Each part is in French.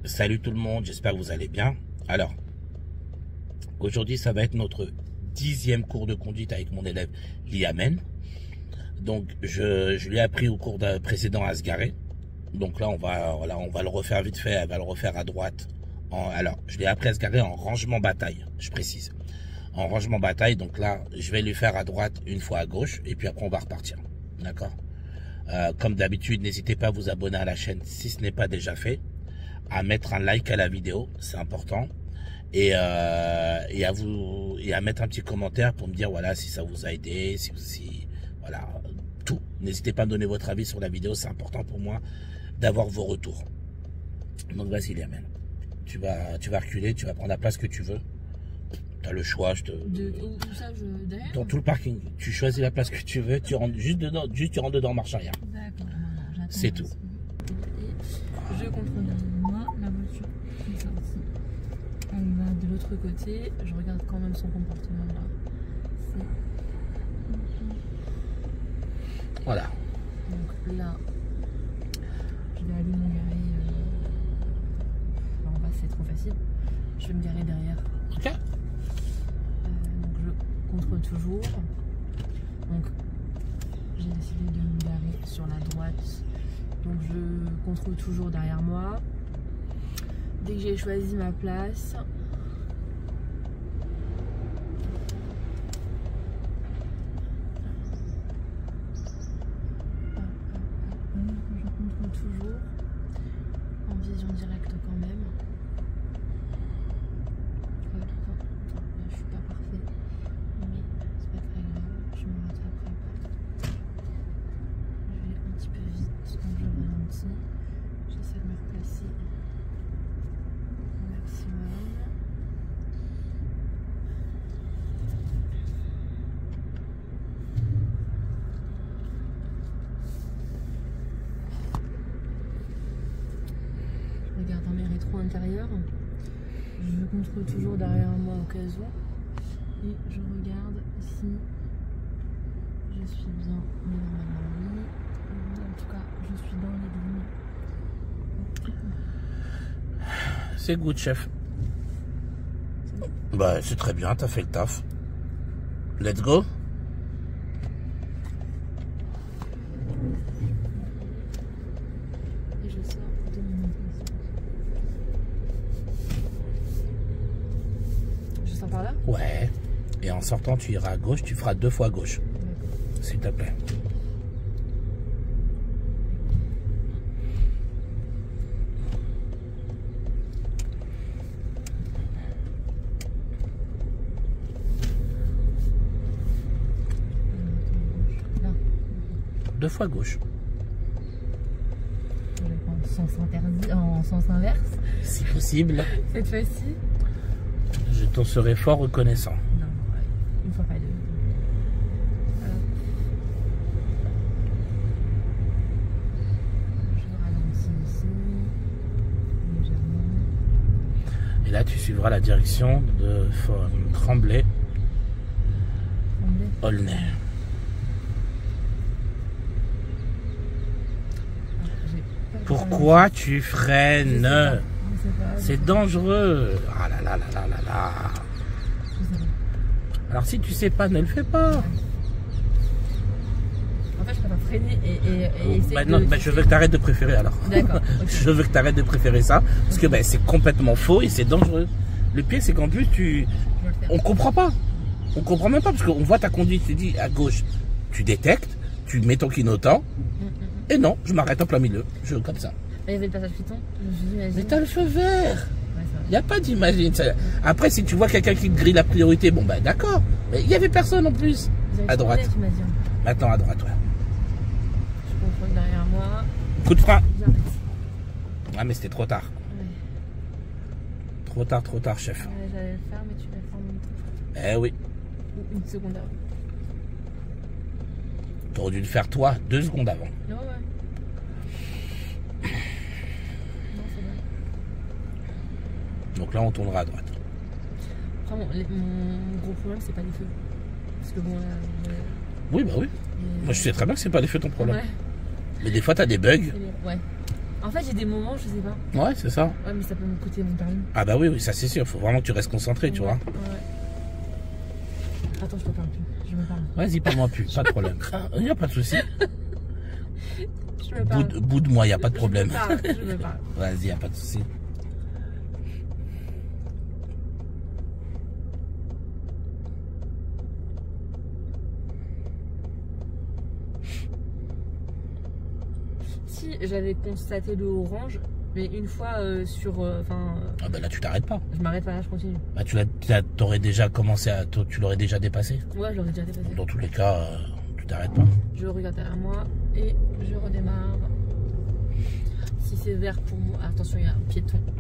Salut tout le monde, j'espère que vous allez bien. Alors, aujourd'hui ça va être notre 10e cours de conduite avec mon élève Liamen. Donc je lui ai appris au cours précédent à se garer. Donc là on va le refaire vite fait, elle va le refaire à droite. Alors, je l'ai appris à se garer en rangement bataille, je précise. En rangement bataille, donc là je vais lui faire à droite une fois à gauche et puis après on va repartir. D'accord ? Comme d'habitude, n'hésitez pas à vous abonner à la chaîne si ce n'est pas déjà fait, à mettre un like à la vidéo, c'est important, et à mettre un petit commentaire pour me dire voilà si ça vous a aidé, voilà tout. N'hésitez pas à me donner votre avis sur la vidéo, c'est important pour moi d'avoir vos retours. Donc vas-y Liamen, tu vas reculer, tu vas prendre la place que tu veux. Tu as le choix, Où ça, derrière? Dans tout le parking. Tu choisis la place que tu veux, tu rentres juste dedans, tu rentres dedans, marche arrière. D'accord, c'est tout. Et je contrôle moi, la voiture qui est sortie. Elle va de l'autre côté, je regarde quand même son comportement là. Voilà. Donc là, je vais aller me garer. En bas, c'est trop facile. Je vais me garer derrière. Ok. Contrôle toujours. Donc j'ai décidé de me garer sur la droite. Donc je contrôle toujours derrière moi. Dès que j'ai choisi ma place, je contrôle toujours en vision directe quand même. Je suis pas parfait. Mais c'est pas très grave, je me rattraperai pas. Je vais un petit peu vite, donc je ralentis. J'essaie de me replacer au maximum. Je regarde dans mes rétros intérieurs. Je contrôle toujours derrière moi au cas où. Et je regarde si je suis bien, mais normalement oui. En tout cas, je suis dans les lignes. C'est good, chef. Bah, c'est très bien, t'as fait le taf. Let's go. Et je sors de mon place. Je sors par là? Ouais. Et en sortant, tu iras à gauche, tu feras 2 fois à gauche. S'il te plaît. Là. 2 fois à gauche. Je vais prendre sens interdit, en sens inverse. Si possible. Cette fois-ci. Je t'en serai fort reconnaissant. Non, une fois pas deux. Je ralentis ici, légèrement. Et là, tu suivras la direction de Tremblay, Aulnay. Pourquoi tu freines? C'est dangereux. Ah là là là là là là. Alors si tu sais pas, ne le fais pas. En fait, je préfère freiner et essayer bah non, je veux que tu arrêtes de préférer alors. D'accord. Okay. Je veux que tu arrêtes de préférer ça. Parce que bah, c'est complètement faux et c'est dangereux. Le pire, c'est qu'en plus, on comprend pas. On comprend même pas parce qu'on voit ta conduite, tu dis à gauche, tu détectes, tu mets ton clignotant. Et non, je m'arrête en plein milieu. Comme ça. Il y avait le passage piéton. Mais t'as le feu vert. Il n'y a pas d'imagine. Après, si tu vois quelqu'un qui te grille la priorité, bon ben d'accord. Mais il n'y avait personne en plus. À droite. Maintenant à droite, ouais. Je contrôle derrière moi. Coup de frein. Ah mais c'était trop tard. Ouais. Trop tard, chef. Ouais, j'allais le faire, mais tu l'as fait en même temps. Eh oui. Une seconde avant. T'aurais dû le faire toi 2 secondes avant. Non, ouais. Non, c'est vrai. Donc là, on tournera à droite. Après, mon gros problème, c'est pas les feux. Parce que bon, là. Oui, bah oui. Moi, je sais très bien que c'est pas les feux ton problème. Ouais. Mais des fois, t'as des bugs. Ouais. En fait, j'ai des moments, je sais pas. Ouais, c'est ça. Ouais, mais ça peut me coûter mon permis. Ah bah oui, oui, ça c'est sûr. Faut vraiment que tu restes concentré, tu vois. Ouais. Attends, je te parle plus. Je me parle. Vas-y, parle-moi plus, pas de problème. Il n'y a pas de souci. Je me parle. Boude-moi, il n'y a pas de problème. Je me parle. Vas-y, il n'y a pas de souci. Si j'avais constaté le orange, mais une fois Ah bah là, tu t'arrêtes pas. je m'arrête pas là, je continue. Bah, t'aurais déjà commencé à... Tu l'aurais déjà dépassé. Ouais, je l'aurais déjà dépassé. Dans tous les cas, tu t'arrêtes pas. Je regarde derrière moi et je redémarre. Si c'est vert pour moi, attention, il y a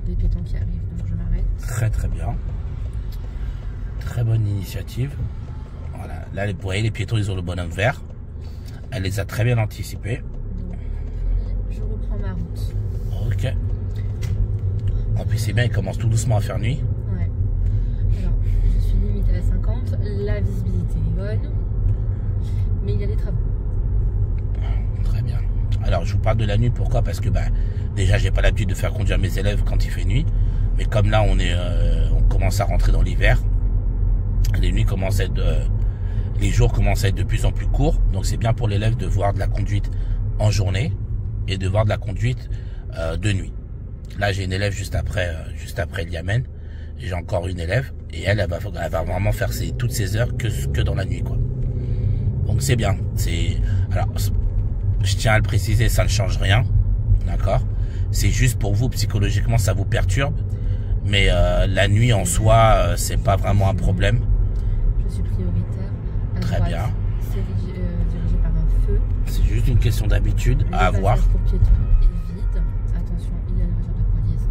des piétons qui arrivent, donc je m'arrête. Très très bien. Très bonne initiative. Voilà. Là, vous voyez, les piétons, ils ont le bonhomme vert. Elle les a très bien anticipés. Donc, je reprends ma route. Ok. En plus, c'est bien, il commence tout doucement à faire nuit. Ouais. Alors, je suis limitée à 50. La visibilité est bonne. Mais il y a des travaux. Très bien. Alors, je vous parle de la nuit. Pourquoi? Parce que, bah, déjà, j'ai pas l'habitude de faire conduire mes élèves quand il fait nuit. Mais comme là, on commence à rentrer dans l'hiver, les nuits commencent à être, les jours commencent à être de plus en plus courts. Donc, c'est bien pour l'élève de voir de la conduite en journée et de voir de la conduite de nuit. Là, j'ai une élève juste après Liamen. J'ai encore une élève et elle va vraiment faire toutes ses heures que dans la nuit, quoi. Donc c'est bien. Alors, je tiens à le préciser, ça ne change rien, d'accord. C'est juste pour vous psychologiquement, ça vous perturbe, mais la nuit en soi, c'est pas vraiment un problème. Je suis prioritaire. Très droite, bien. C'est dirigé par un feu. C'est juste une question d'habitude à avoir. Le passage pour piétons est vide. Attention, il y a une mesure de police,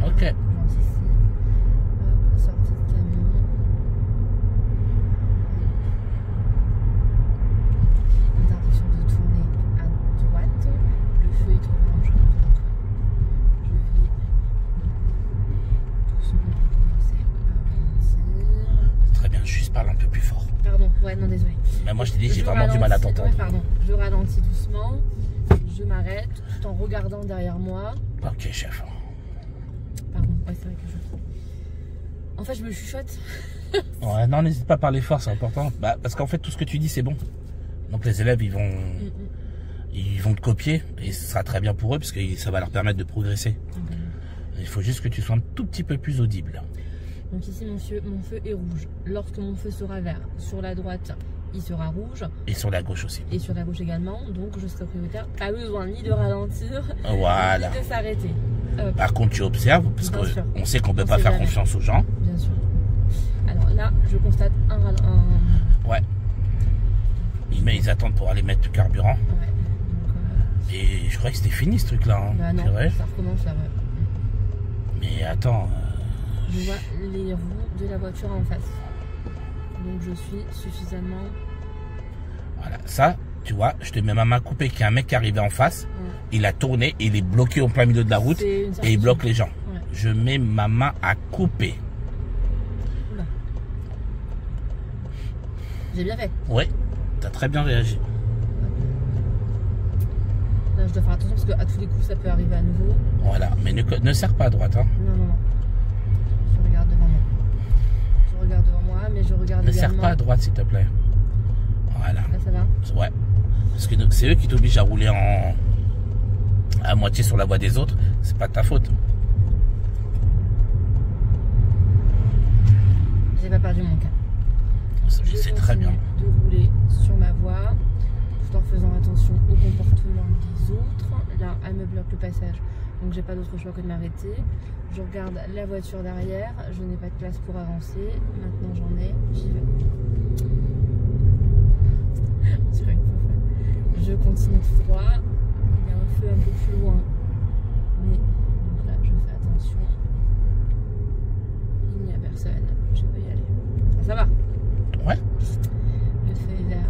donc Ok. je monte ici. Sortie de camion. Interdiction de tourner à droite. Le feu est orange, donc je vais doucement commencer à ralentir. Très bien, juste parle un peu plus fort. Pardon, ouais, non, désolé. Mais moi, je t'ai dit, j'ai vraiment du mal à t'entendre. Ouais, pardon, je ralentis doucement, je m'arrête tout en regardant derrière moi. Ok, chef. Pardon, ouais, c'est vrai que je... En fait, je me chuchote. Ouais, non, n'hésite pas à parler fort, c'est important. Bah, parce qu'en fait, tout ce que tu dis, c'est bon. Donc les élèves, ils vont te copier et ce sera très bien pour eux parce que ça va leur permettre de progresser. Il faut juste que tu sois un tout petit peu plus audible. Donc ici, mon feu est rouge. Lorsque mon feu sera vert, sur la droite, il sera rouge. Et sur la gauche aussi. Et sur la gauche également. Donc je serai prioritaire. Pas besoin ni de ralentir, Voilà. ni de s'arrêter. Par contre, tu observes, parce qu'on sait qu'on ne peut pas faire confiance aux gens. Bien sûr. Alors là, je constate un... Ouais. Ils attendent pour aller mettre du carburant. Ouais. Donc, et je croyais que c'était fini ce truc-là. Hein. Bah non, ça recommence là, ouais. Mais attends... Je vois les roues de la voiture en face. Donc je suis suffisamment... Voilà, ça, tu vois, je te mets ma main coupée qu'il y a un mec qui arrivait en face. Ouais. Il a tourné, il est bloqué au plein milieu de la route et il bloque les gens. Ouais. Je mets ma main à couper. Oula. J'ai bien fait. Oui, t'as très bien réagi. Là, je dois faire attention parce qu'à tous les coups, ça peut arriver à nouveau. Voilà, mais ne serre pas à droite. Hein. Non, non, non. Je regarde devant moi. Je regarde devant moi, mais je regarde ne également... serre pas à droite, s'il te plaît. Voilà. Là, ça va? Ouais. Parce que c'est eux qui t'obligent à rouler à moitié sur la voie des autres. C'est pas de ta faute. J'ai pas perdu mon cap. C'est très bien. De rouler sur ma voie, tout en faisant attention au comportement des autres. Là, elle me bloque le passage, donc j'ai pas d'autre choix que de m'arrêter. Je regarde la voiture derrière, je n'ai pas de place pour avancer. Maintenant j'en ai, j'y vais. Je continue tout droit. Il y a un feu un peu plus loin, mais donc là je fais attention. Il n'y a personne, je peux y aller. Ça va? Ouais. Le feu est vert.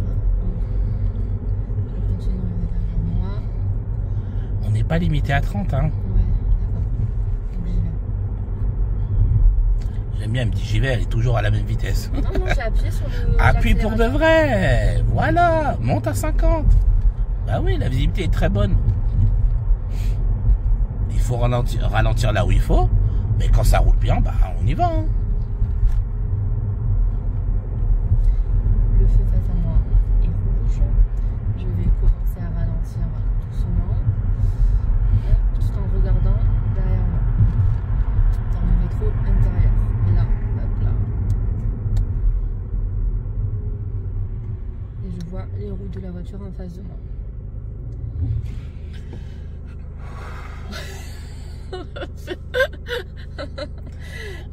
Je continue de regarder derrière moi. On n'est pas limité à 30, hein. Ouais, d'accord. Donc j'y vais. J'aime bien, elle me dit j'y vais, elle est toujours à la même vitesse. Non, non, j'ai appuyé sur le... Appuie pour de vrai. Voilà, monte à 50. Bah oui, la visibilité est très bonne. faut ralentir là où il faut. Mais quand ça roule bien, bah on y va. Hein. Le feu face à moi est rouge. Je vais commencer à ralentir doucement. Hop, tout en regardant derrière moi. Dans mon rétro intérieur. Là, hop là. Et je vois les roues de la voiture en face de moi.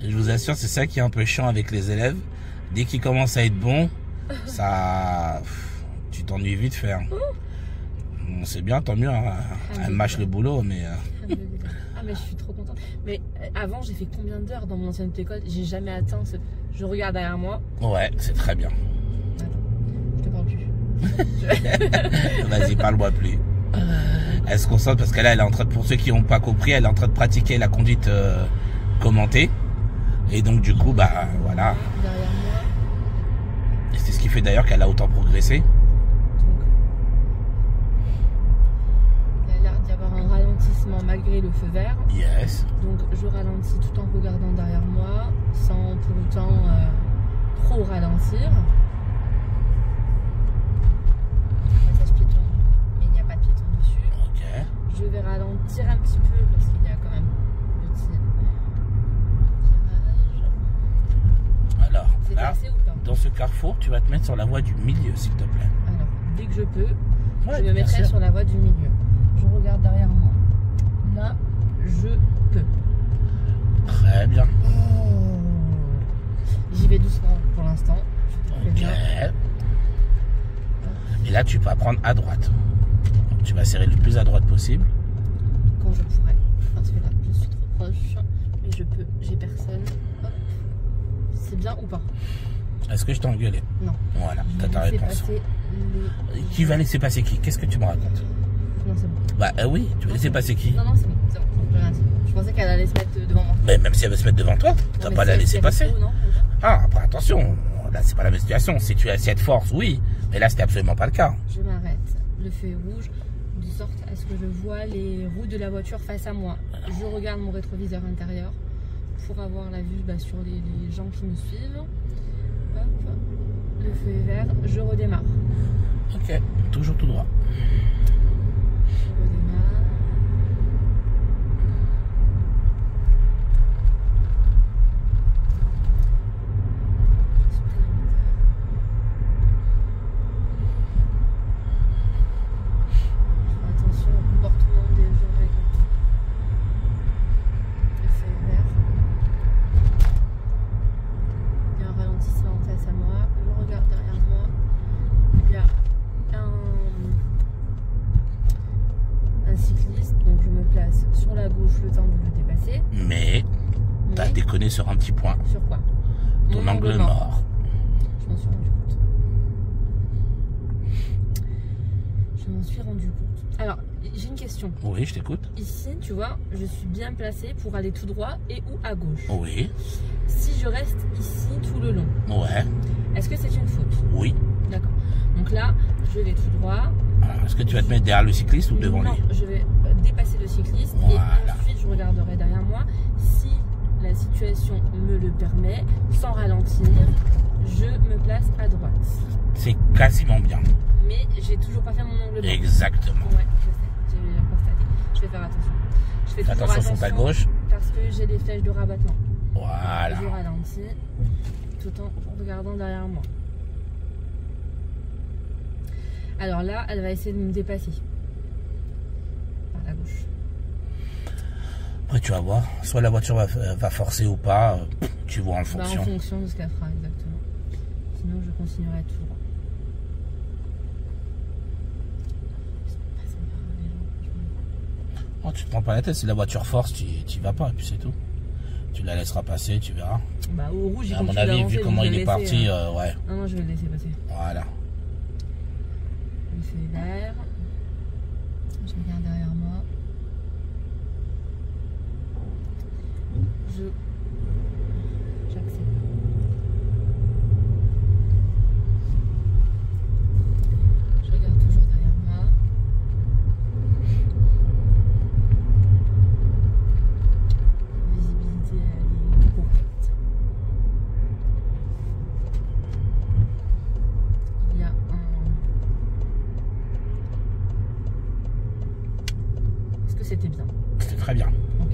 Je vous assure, c'est ça qui est un peu chiant avec les élèves. Dès qu'ils commencent à être bons, ça, tu t'ennuies vite fait. Hein. Bon, c'est bien, tant mieux. Hein. Elle mâche le boulot, mais. Ah mais je suis trop contente. Mais avant, j'ai fait combien d'heures dans mon ancienne école? J'ai jamais atteint ce. Je regarde derrière moi. Ouais, c'est très bien. Attends, je te parle plus. Vas-y, parle-moi plus. Elle se concentre parce qu'elle est en train de, pour ceux qui n'ont pas compris, elle est en train de pratiquer la conduite commentée. Et donc du coup, bah voilà. Derrière moi. Et c'est ce qui fait d'ailleurs qu'elle a autant progressé. Donc, il y a l'air d'y avoir un ralentissement malgré le feu vert. Yes. Donc je ralentis tout en regardant derrière moi, sans pour autant trop ralentir. Passage piéton, mais il n'y a pas de piéton dessus. Ok. Je vais ralentir un petit peu parce qu'il y a quand même petit virage. Alors, C'est là, passé ou pas? dans ce carrefour, tu vas te mettre sur la voie du milieu, s'il te plaît. Alors, dès que je peux, Ouais, je me mettrai sûr. sur la voie du milieu. Je regarde derrière moi. Là, je peux. Très bien. J'y vais doucement pour l'instant. Je Ok. fais bien. Et là, tu vas prendre à droite. Donc, tu vas serrer le plus à droite possible. Quand je pourrai. Parce que là, je suis trop proche. Mais je peux. J'ai personne. Hop. C'est bien ou pas? Est-ce que je t'ai engueulé? Non. Voilà, Je t'as ta vais laisser réponse. passer les... Qui va laisser passer qui? Qu'est-ce que tu me racontes? Non, c'est bon. Bah oui, tu vas laisser passer qui? Non, c'est bon. C'est bon. J'ai rien dit. Je pensais qu'elle allait se mettre devant moi. Mais même si elle veut se mettre devant toi, tu vas Non, pas mais la si laisser elle passer. fait faux, non, Ah, après attention, là c'est pas la même situation. Si tu as cette force, oui, mais là c'était absolument pas le cas. Je m'arrête. Le feu est rouge, de sorte à ce que je vois les roues de la voiture face à moi. Je regarde mon rétroviseur intérieur pour avoir la vue sur les gens qui me suivent. Hop. Le feu est vert, je redémarre. Ok, toujours tout droit. Je redémarre. Attention au comportement des gens avec le feu est vert. Il y a un ralentissement en face à moi. Je regarde derrière moi. Il y a un cycliste, donc je me place sur la gauche le temps de le dépasser. Mais t'as Mais déconné sur un petit point. sur quoi? Ton Mon angle mort. Je m'en suis rendu compte. Je m'en suis rendu compte. Alors, j'ai une question. Oui, je t'écoute. Ici, tu vois, je suis bien placée pour aller tout droit et ou à gauche. Oui, Si je reste ici tout le long, ouais, est-ce que c'est une faute? oui. D'accord. Donc là, je vais tout droit. Alors, est-ce que tu vas te mettre derrière le cycliste ou devant Non, lui? je vais dépasser le cycliste Voilà. et ensuite je regarderai derrière moi. Si la situation me le permet, sans ralentir, je me place à droite. C'est quasiment bien. Mais j'ai toujours pas fait mon angle mort. Exactement. Ouais, je sais, j'ai constaté. Je vais faire attention. Je fais toujours Attention sur ta gauche. parce que j'ai des flèches de rabattement. Voilà. Je ralentis tout en regardant derrière moi. Alors là, elle va essayer de me dépasser par la gauche. Après, tu vas voir. Soit la voiture va forcer ou pas. Tu vois en Bah, fonction. en fonction de ce qu'elle fera exactement. Sinon, je continuerai tout droit. Ils sont pas sympas, les gens, franchement. Oh, tu te prends pas la tête. Si la voiture force, tu y vas pas. Et puis c'est tout. Tu la laisseras passer, tu verras. Bah, au rouge, il À mon continue avis, d'avancer, vu donc comment je il vais est le parti, laisser, ouais. Non, je vais le laisser passer. Voilà. Le feu est vert. Je regarde derrière moi. J'accepte. Je regarde toujours derrière moi. C'est très bien. Ok.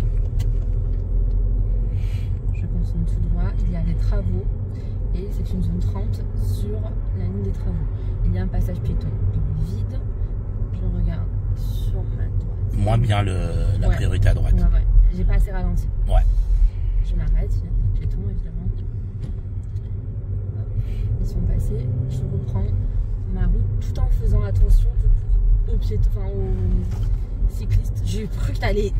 Je continue tout droit. Il y a des travaux et c'est une zone 30 sur la ligne des travaux. Il y a un passage piéton. Il est vide. Je regarde sur ma droite. Moins bien la priorité à droite. Ouais. J'ai pas assez ralenti. Ouais. Je m'arrête. Il y a des piétons évidemment. Hop. Ils sont passés. Je reprends ma route tout en faisant attention du coup aux piétons, enfin aux cyclistes. J'ai cru que t'allais.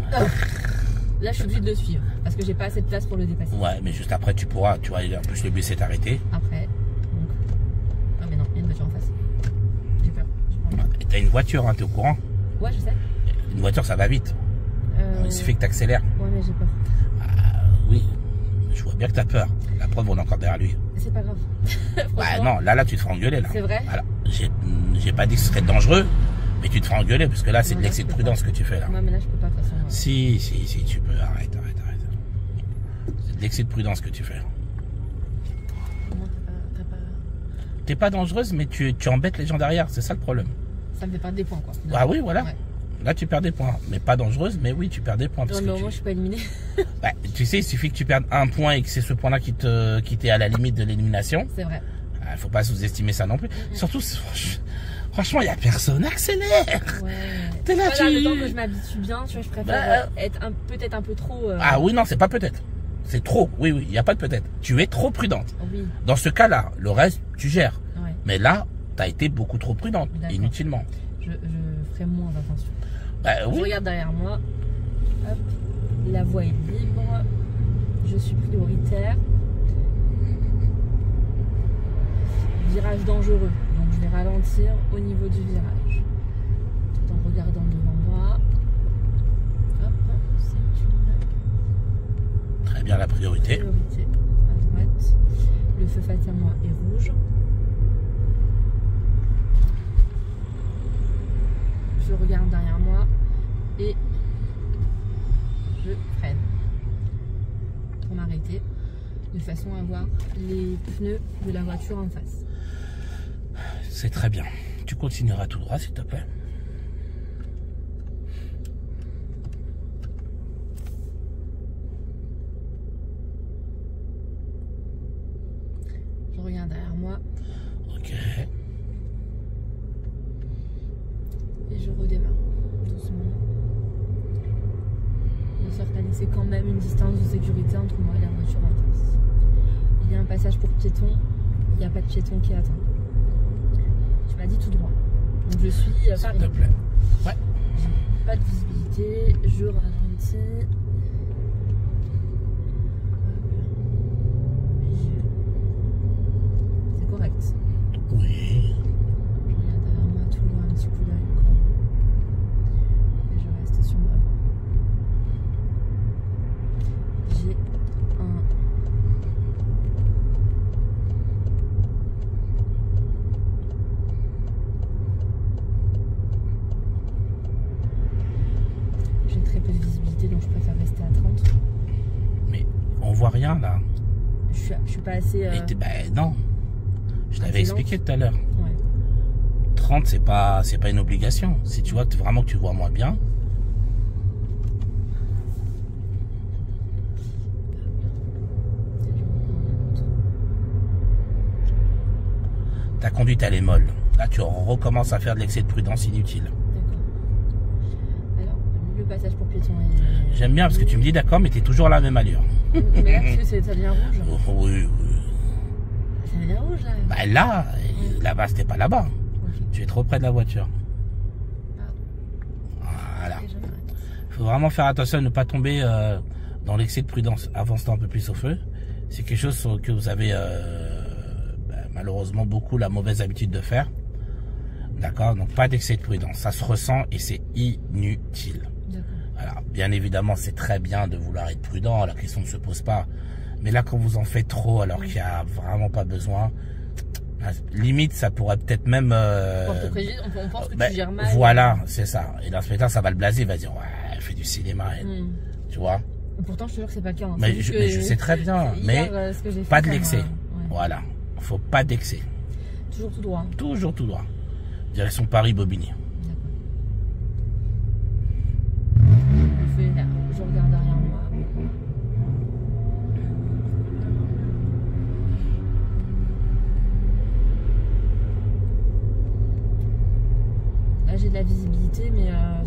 Là, je suis obligée de le suivre parce que j'ai pas assez de place pour le dépasser. Ouais, mais juste après, tu pourras, tu vois, en plus le but c'est t'arrêter. Après, donc. Ah, mais non, il y a une voiture en face. J'ai peur. Et t'as une voiture, hein, t'es au courant? Ouais, je sais. Une voiture, ça va vite. Il suffit que t'accélères. Ouais, mais j'ai peur. Oui, je vois bien que t'as peur. La preuve, on est encore derrière lui. C'est pas grave. Ouais, non, là, tu te feras engueuler, là. C'est vrai? Alors, j'ai pas dit que ce serait dangereux, mais tu te feras engueuler, parce que là, c'est de l'excès de prudence que tu fais, là. Ouais, mais là, je peux pas, de toute façon. Si, tu peux. Arrête. C'est de l'excès de prudence que tu fais. Non, t'as pas... T'es pas dangereuse, mais tu embêtes les gens derrière, c'est ça le problème. Ça me fait perdre des points, quoi. Ah oui, voilà. Ouais. Là, tu perds des points. Mais pas dangereuse, mais oui, tu perds des points. Parce Non, mais que au moins, je suis pas éliminée. Bah, tu sais, il suffit que tu perdes un point et que c'est ce point-là qui t'est à la limite de l'élimination. C'est vrai. Faut pas sous-estimer ça non plus. Surtout, franchement, il y a personne. Accélère. Ouais. T'es là, Voilà, le temps que je m'habitue bien, tu vois, je préfère être peut-être un peu trop... Ah oui, non, c'est pas peut-être. C'est trop. Oui, il n'y a pas de peut-être. Tu es trop prudente. Oui. Dans ce cas-là, le reste, tu gères. Ouais. Mais là, tu as été beaucoup trop prudente, inutilement. Je ferai moins attention. Bah, oui. Je regarde derrière moi. Hop. La voie est libre. Je suis prioritaire. Virage dangereux. Donc je vais ralentir au niveau du virage. Tout en regardant devant moi. Hop. C'est une Très bien la priorité. priorité. À droite. Le feu face à moi est rouge. Je regarde derrière moi et je freine pour m'arrêter de façon à voir les pneus de la voiture en face. C'est très bien. Tu continueras tout droit, s'il te plaît. Je regarde derrière moi Ok. et je redémarre doucement. De sorte à laisser quand même une distance de sécurité entre moi et la voiture en face. Il y a un passage pour piétons, il n'y a pas de piéton qui attend. Tu m'as dit tout droit. Donc je suis S'il te plaît. Ouais. Pas de visibilité, je ralentis. C'est correct. Oui. Je regarde derrière moi, toujours un petit coup d'œil au cas où. Et je reste sur ma voie. J'ai un... J'ai très peu de visibilité, donc je préfère rester à 30. Mais on voit rien là. Je suis pas assez... non. Je t'avais expliqué tout à l'heure. Ouais. 30, c'est pas une obligation. Si tu vois vraiment que tu vois moins bien. Ta conduite elle est molle. Là tu recommences à faire de l'excès de prudence inutile. D'accord. Alors, le passage pour piétons est... J'aime bien parce que tu me dis d'accord, mais t'es toujours à la même allure. Mais là, parce que ça devient rouge. Oh, oui. Ça devient rouge, là. Bah là-bas, c'était pas là-bas. Ok. Tu es trop près de la voiture. Pardon. Voilà. Et je m'arrête. Il faut vraiment faire attention à ne pas tomber dans l'excès de prudence. Avance-toi un peu plus au feu. C'est quelque chose que vous avez malheureusement beaucoup la mauvaise habitude de faire. D'accord? Donc pas d'excès de prudence. Ça se ressent et c'est inutile. D'accord. Alors, bien évidemment, c'est très bien de vouloir être prudent. La question ne se pose pas. Mais là, quand vous en faites trop, alors qu'il n'y a vraiment pas besoin, limite, ça pourrait peut-être même... Porte préjudice, on pense que tu gères mal. Voilà, c'est ça. Et l'inspecteur, ça va le blaser. Il va dire, ouais, elle fait du cinéma. Elle. Tu vois? Pourtant, je te jure que c'est pas le cas. Hein. Mais je sais très bien. Mais pas de l'excès. Voilà. Faut pas d'excès. Toujours tout droit. Toujours tout droit. Direction Paris-Bobigny. Le feu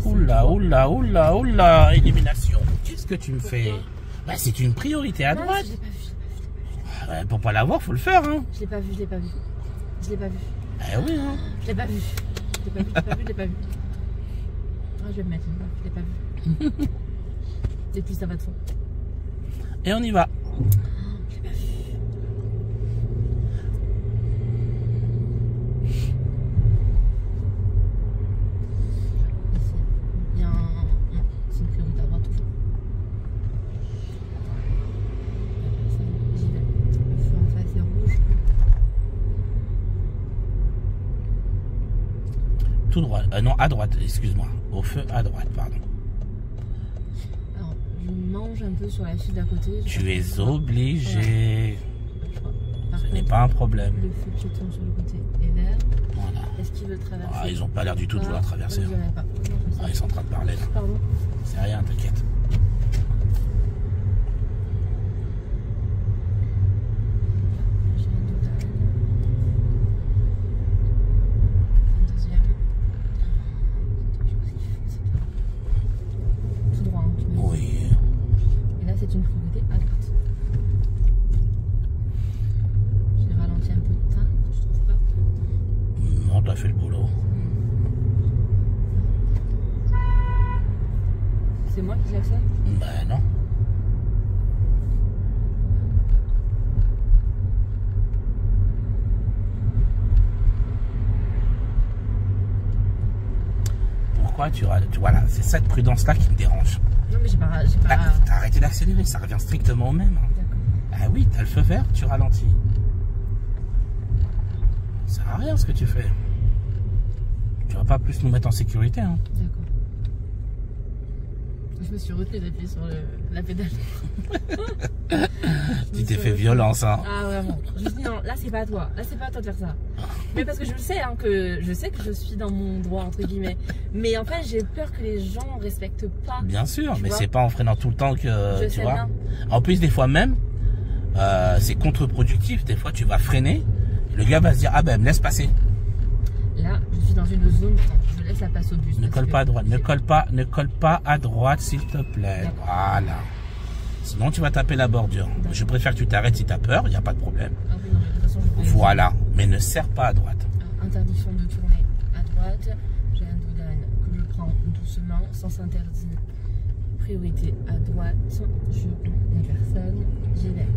Oula, oula, oula, oula, élimination. Qu'est-ce que tu me fais? Bah, c'est une priorité à droite. Je l'ai pas vu, je l'ai pas vu. Ouais, pour pas l'avoir, faut le faire, hein. Je l'ai pas vu, je l'ai pas vu. Je l'ai pas vu. Eh oui, hein. Je l'ai pas vu. Je l'ai pas vu, je l'ai pas vu, je l'ai pas vu. Ah, je vais me mettre une baffe, je l'ai pas vu. Et puis ça va de fond. Et on y va. Je l'ai pas vu. Ici, il y a un... Non, c'est une priorité à droite toujours. J'y vais. Le feu en face est rouge. Tout droit. Non, à droite, excuse-moi. Au feu à droite, pardon. Alors, je mange un peu sur la file d'à côté. Tu es obligé. Ce n'est pas un problème. Le feu de piéton sur le côté est vert. Voilà. Est-ce qu'il veut traverser? Ah, ils ont pas l'air du tout de vouloir traverser. Je dirais pas. Non, Ah, ils sont en train de parler là. Pardon. C'est rien, t'inquiète. J'ai un double. Un deuxième. Tout droit, hein, tu m'as dit. Oui. Et là, c'est une priorité à droite. J'ai ralenti un peu de temps, tu trouves pas? Non, t'as fait le boulot. C'est moi qui klaxonne? Ben non. Pourquoi voilà, c'est cette prudence-là qui me dérange. Non, mais j'ai pas. Bah, t'as arrêté d'accélérer, ça revient strictement au même. Hein. D'accord. Ah oui, t'as le feu vert, tu ralentis. Ça sert à rien ce que tu fais. Tu vas pas plus nous mettre en sécurité. Hein. D'accord. Je me suis retenue d'appuyer sur la pédale. Tu t'es fait violence, hein. Ah vraiment. Je me suis dit non, là c'est pas à toi. Là c'est pas à toi de faire ça. Mais parce que je sais hein, que je suis dans mon droit entre guillemets. Mais en fait j'ai peur que les gens respectent pas. Bien sûr, mais vois, c'est pas en freinant tout le temps que je tu sais vois. bien. En plus des fois même, c'est contre-productif. Des fois tu vas freiner, et le gars va se dire ah ben me laisse passer. Là je suis dans une zone. Je laisse la place au bus. Ne colle pas à droite, ne colle pas à droite s'il te plaît. Voilà. Sinon tu vas taper la bordure. Je préfère que tu t'arrêtes si tu as peur, il n'y a pas de problème. Ah oui, non, mais de toute façon, je Voilà, mais ne serre pas à droite. Interdiction de tourner à droite. J'ai un douane que je prends doucement, sens interdit. Priorité à droite. Je n'ai personne. J'y vais.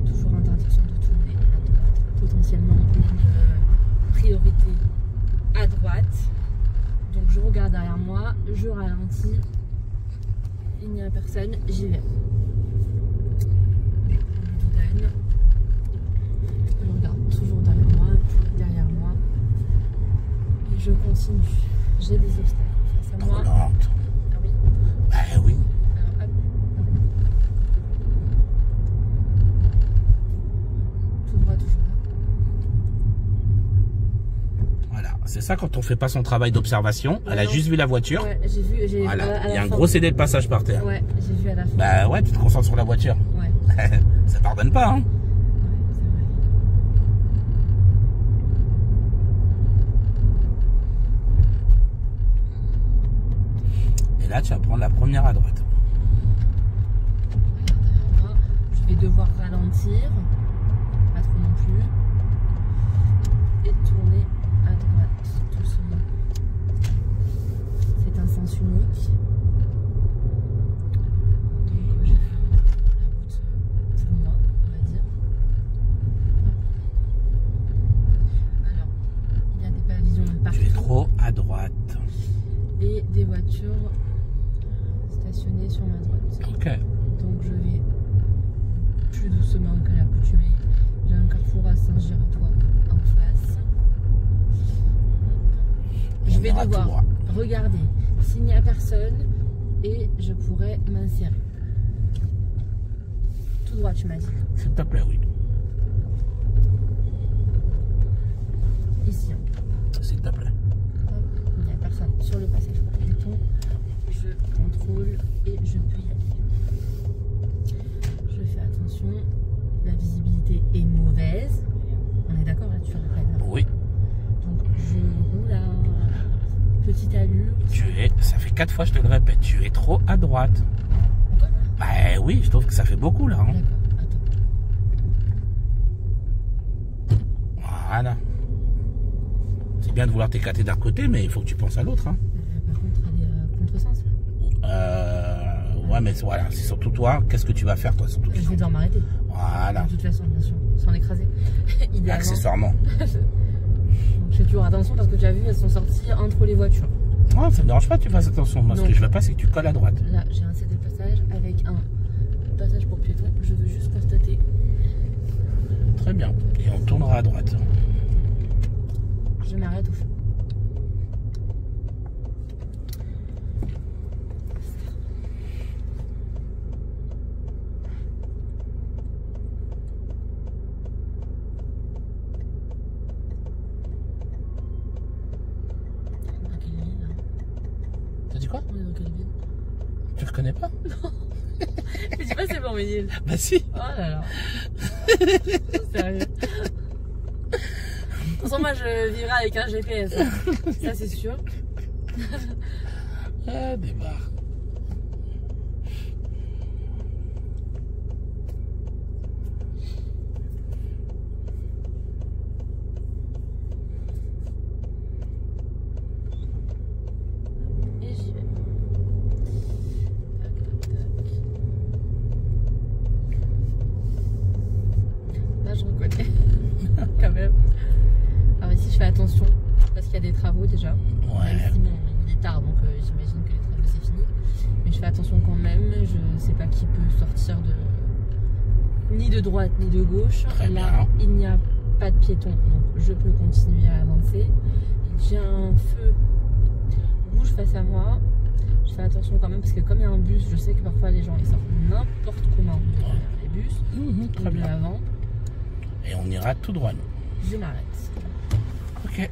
Toujours interdiction de tourner à droite. Potentiellement une priorité à droite. Donc je regarde derrière moi, je ralentis. Il n'y a personne, j'y vais. Douane. Je regarde toujours derrière moi. Et je continue. J'ai des obstacles face à Trop moi. lente. Ah oui. Bah oui. Alors, hop. Tout droit, toujours là. Voilà, c'est ça quand on fait pas son travail d'observation. Elle a non. juste vu la voiture. Ouais, j'ai vu. Voilà, il y a un gros CD de passage par terre. Ouais, j'ai vu à la fin. Bah ouais, tu te concentres sur la voiture. Ouais. Ça pardonne pas, hein. Ouais, c'est vrai. Et là, tu vas prendre la première à droite. Regarde derrière moi. Je vais devoir ralentir. Pas trop non plus. Et tourner à droite doucement. C'est un sens unique. Donc j'ai la route pour moi, on va dire. Alors, il y a des pavillons partout. Tu es trop à droite. Et des voitures stationnées sur ma droite. Ok. Donc je vais plus doucement qu'à l'accoutumée. J'ai un carrefour à Saint-Giratois en face. Je vais ira tout devoir droit. regarder s'il n'y a personne et je pourrai m'insérer. Tout droit, tu m'as dit. S'il te plaît, oui. Ici. S'il te plaît. Hop, il n'y a personne sur le passage piéton. Je contrôle et je peux y aller. Je fais attention. La visibilité est mauvaise. On est d'accord là-dessus, Raphaël? Oui. Donc je roule à petite allure. Ça fait fait 4 fois, je te le répète, tu es trop à droite. Encore là? Bah oui, je trouve que ça fait beaucoup là. Hein. D'accord, attends. Voilà. C'est bien de vouloir t'éclater d'un côté, mais il faut que tu penses à l'autre. Hein. Par contre, aller à contresens. Ouais, mais voilà, c'est surtout toi. Qu'est-ce que tu vas faire, toi, surtout? Je vais devoir m'arrêter. Voilà. De toute façon, bien sûr, sans écraser. Idéalement. Accessoirement. Donc, je fais toujours attention parce que tu as vu, elles sont sorties entre les voitures. Non, ça me dérange pas que tu fasses attention. Moi, Donc, ce que je veux pas, c'est que tu colles à droite. Là, j'ai un CD passage avec un passage pour piétons. Je veux juste constater. Très bien. Et on tournera à droite. Je m'arrête au feu. Dans quelle ville là? T'as dit quoi? On est dans quelle ville? Tu reconnais pas? Je dis pas c'est bon, mais Bah si. oh là là. Sérieux. De toute façon, moi je vivrai avec un GPS. Hein. Ça c'est sûr. Ah, débarre. Et j'y vais. Tac, tac, tac. Là je reconnais. Quand même. Alors ici je fais attention parce qu'il y a des travaux déjà. Ouais. Même si, bon, il est tard donc j'imagine que les travaux c'est fini. Mais je fais attention quand même. Je sais pas qui peut sortir ni de droite ni de gauche. Très Là bien. il n'y a pas de piéton donc je peux continuer à avancer. J'ai un feu rouge face à moi. Je fais attention quand même parce que comme il y a un bus, je sais que parfois les gens ils sortent n'importe comment les bus. Très Donc, bien. avant, Et on ira tout droit, nous. je m'arrête. Ok.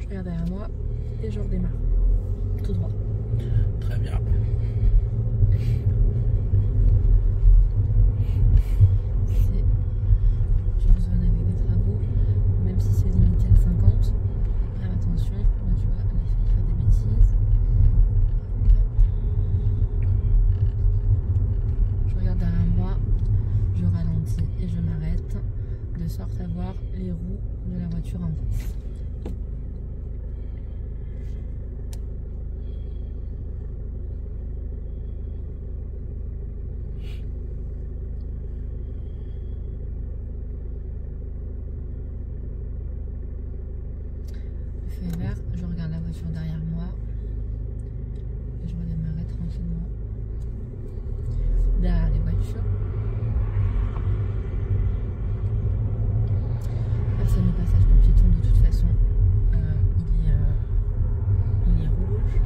Je regarde derrière moi et je redémarre. Tout droit. Très bien. C'est une zone avec des travaux, même si c'est limité à 50. Faire attention, là tu vois, elle a failli faire des bêtises. Je regarde derrière moi, je ralentis et je m'arrête, de sorte à voir les roues de la voiture en face. Feu vert, je regarde la voiture derrière moi et je redémarrer tranquillement derrière les voitures. Personne au passage pour piéton de toute façon. Il est rouge.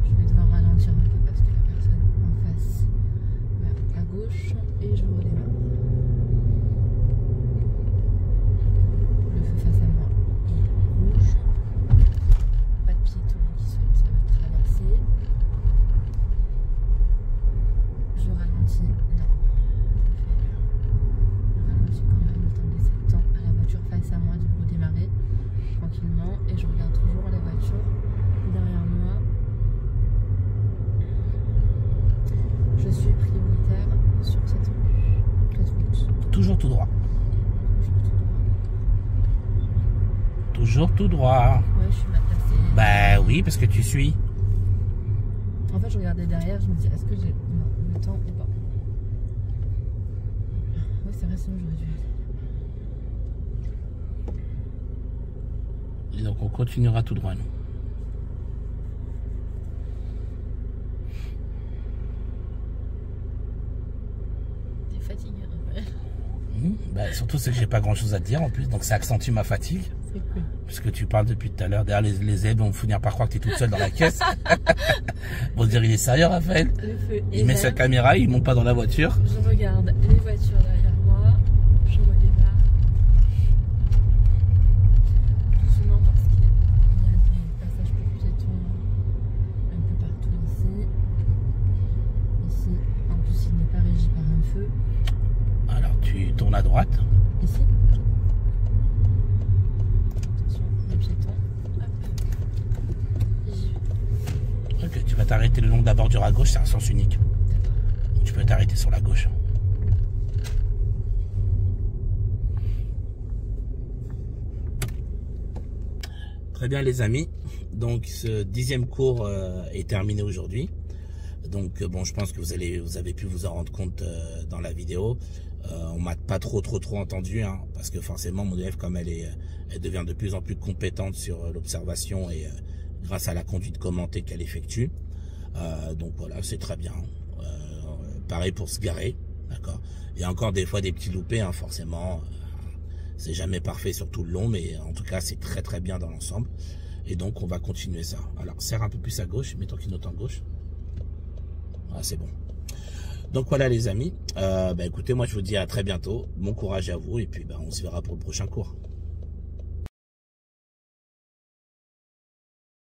Je vais devoir ralentir un peu parce que la personne en face va à gauche et je redémarre. Le feu face à moi est rouge. Pas de piéton qui souhaite traverser. Je ralentis. Non. Je ralentis quand même le temps de laisser le temps à la voiture face à moi de redémarrer tranquillement. Et je regarde toujours la voiture derrière moi. Je suis prioritaire sur cette route. Toujours tout droit. Toujours tout droit. Ouais, je suis mal placée. Bah oui, parce que tu suis. En fait, je regardais derrière, je me dis, est-ce que j'ai. Non, le temps est pas. Ouais, c'est vrai, sinon j'aurais dû. Et donc on continuera tout droit, nous. T'es fatigué, Raphaël. Bah, surtout c'est que j'ai pas grand chose à te dire en plus, donc ça accentue ma fatigue. C'est cool. Puisque tu parles depuis tout à l'heure, derrière les zèbres vont finir par croire que tu es toute seule dans la caisse. Vont se dire, il est sérieux, Raphaël? Le feu est Il met sa vert. caméra, il monte pas dans la voiture. Je regarde les voitures derrière moi. Je redémarre. t'arrêter le long de la bordure à gauche, c'est un sens unique. Donc tu peux t'arrêter sur la gauche. Très bien les amis, donc ce 10e cours est terminé aujourd'hui. Donc bon, je pense que vous avez pu vous en rendre compte dans la vidéo. On m'a pas trop entendu, hein, parce que forcément mon élève, comme elle devient de plus en plus compétente sur l'observation et grâce à la conduite commentée qu'elle effectue. Donc voilà, c'est très bien. Pareil pour se garer, d'accord. Il y a encore des fois des petits loupés, hein, forcément. C'est jamais parfait sur tout le long, mais en tout cas, c'est très bien dans l'ensemble. Et donc, on va continuer ça. Alors, serre un peu plus à gauche, mets ton clignotant gauche. Ah, c'est bon. Donc voilà les amis. Écoutez, moi je vous dis à très bientôt. Bon courage à vous et puis on se verra pour le prochain cours.